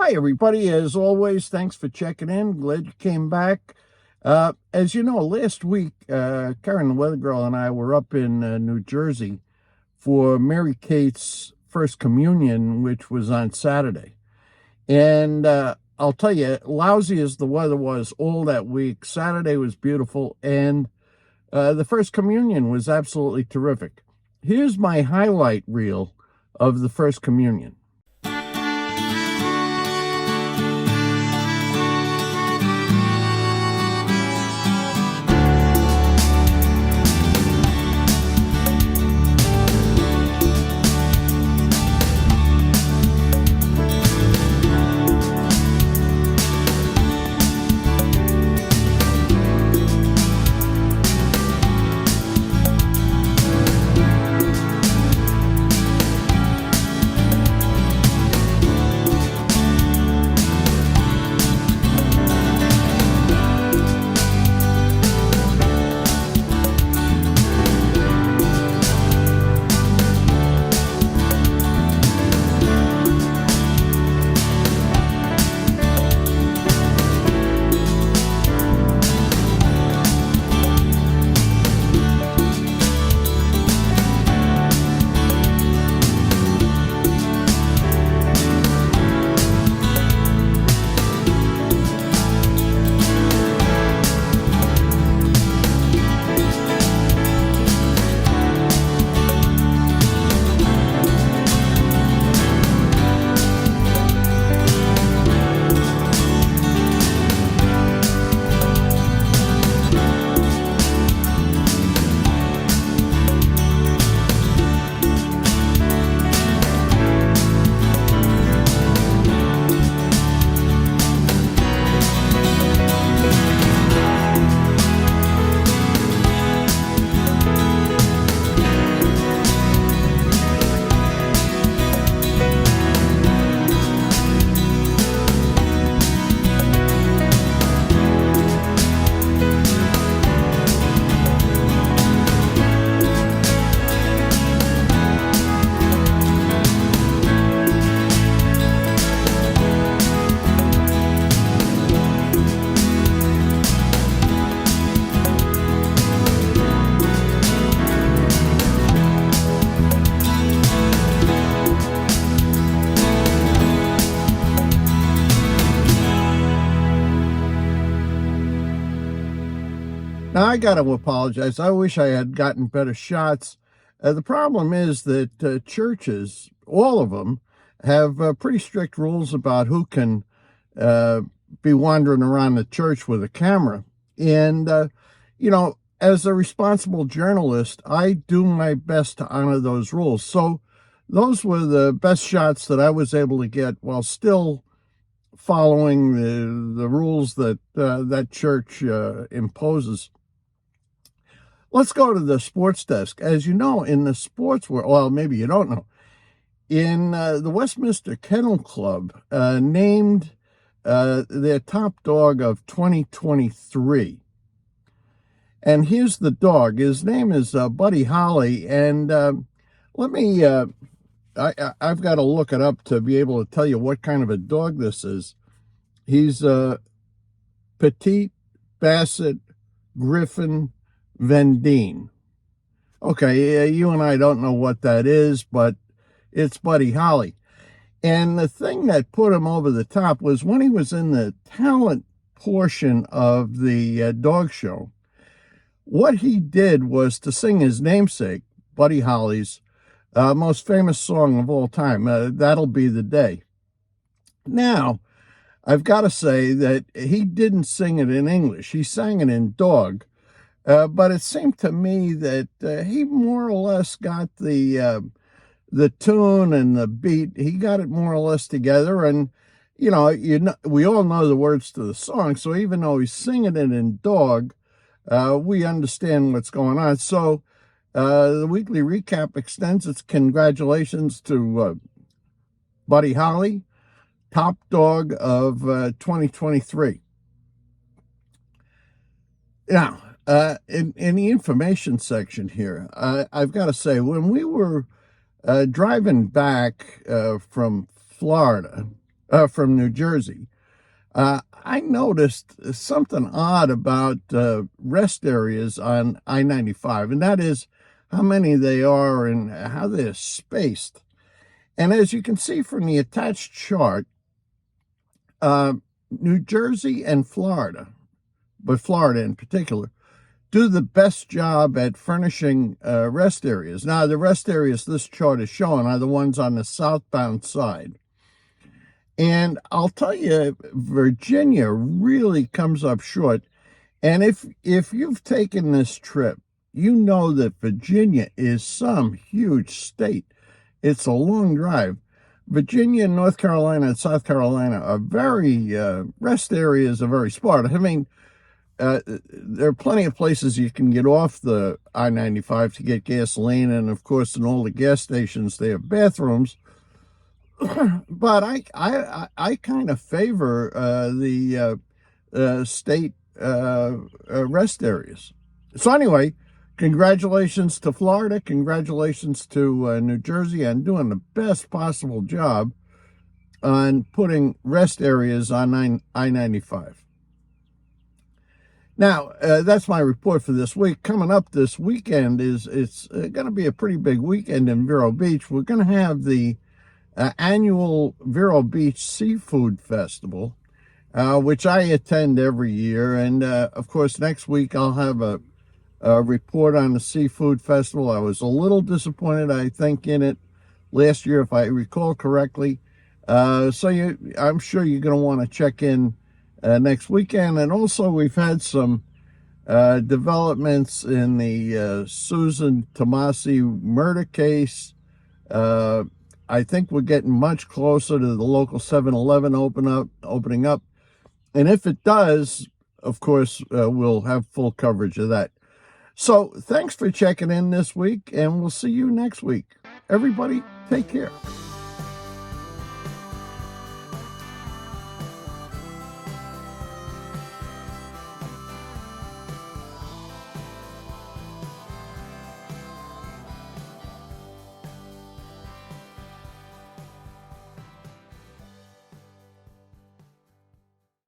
Hi, everybody. As always, thanks for checking in. Glad you came back. As you know, last week, Karen, the weather girl, and I were up in New Jersey for Mary Kate's First Communion, which was on Saturday. And I'll tell you, lousy as the weather was all that week, Saturday was beautiful, and the First Communion was absolutely terrific. Here's my highlight reel of the First Communion. Now, I got to apologize. I wish I had gotten better shots. The problem is that churches, all of them, have pretty strict rules about who can be wandering around the church with a camera. And, as a responsible journalist, I do my best to honor those rules. So those were the best shots that I was able to get while still following the rules that that church imposes. Let's go to the sports desk. As you know, in the sports world, well, maybe you don't know, in the Westminster Kennel Club named their top dog of 2023. And here's the dog. His name is Buddy Holly. And let me, I've got to look it up to be able to tell you what kind of a dog this is. He's a petite Basset Griffon Vendine. Okay, you and I don't know what that is, but it's Buddy Holly. And the thing that put him over the top was when he was in the talent portion of the dog show, what he did was to sing his namesake, Buddy Holly's most famous song of all time, That'll Be the Day. Now, I've got to say that he didn't sing it in English. He sang it in dog. But it seemed to me that he more or less got the tune and the beat. He got it more or less together. And, we all know the words to the song. So even though he's singing it in dog, we understand what's going on. So the weekly recap extends its congratulations to Buddy Holly, top dog of 2023. Now, in the information section here, I've got to say, when we were driving back from Florida, from New Jersey. I noticed something odd about rest areas on I-95, and that is how many they are and how they're spaced. And as you can see from the attached chart, uh, New Jersey and Florida, but Florida in particular, do the best job at furnishing rest areas. Now, the rest areas this chart is showing are the ones on the southbound side. And I'll tell you, Virginia really comes up short. And if you've taken this trip, you know that Virginia is some huge state. It's a long drive. Virginia, North Carolina, and South Carolina are very, rest areas are very sparse. I mean, there are plenty of places you can get off the I-95 to get gasoline. And of course, in all the gas stations, they have bathrooms. But I kind of favor the state rest areas. So anyway, congratulations to Florida. Congratulations to New Jersey on doing the best possible job on putting rest areas on I-95. Now, that's my report for this week. Coming up this weekend it's going to be a pretty big weekend in Vero Beach. We're going to have the annual Vero Beach Seafood Festival, which I attend every year. And, of course, next week I'll have a report on the Seafood Festival. I was a little disappointed, I think, in it last year, if I recall correctly. So I'm sure you're going to want to check in next weekend. And also, we've had some developments in the Susan Tomasi murder case. I think we're getting much closer to the local 7-Eleven opening up. And if it does, of course, we'll have full coverage of that. So thanks for checking in this week, and we'll see you next week. Everybody, take care.